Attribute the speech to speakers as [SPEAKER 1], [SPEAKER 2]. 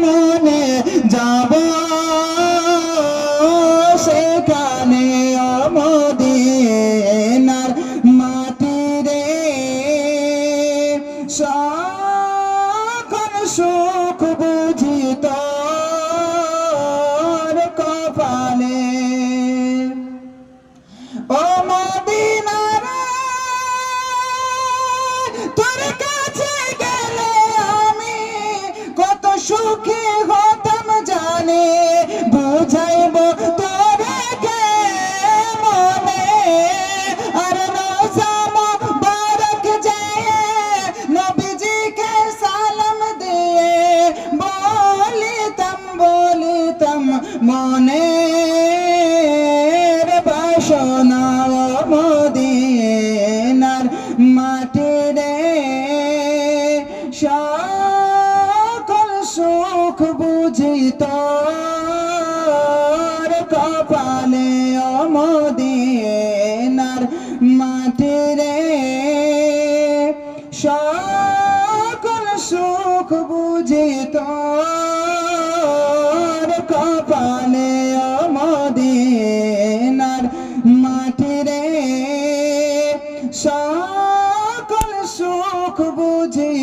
[SPEAKER 1] মনে যাব সেখানে মদিনার মাটি রে সকল সুখ বুঝি তোর কপালে ও মদিনা রে তোর কাছে গেলে আমি কত সুখী হতাম জানে বুঝাইব তোরে কে মনে আর রোজা মুবারক যেয়ে নবীজিকে সালাম দিয়ে বলিতাম মনের বাসনা মদিনার মাটি রে সকল সুখ বুঝি তোর কপালে মদিনার মাটি রে সকল সুখ বুঝি তোর কপালে মদিনার মাটি রে সকল সুখ বুঝি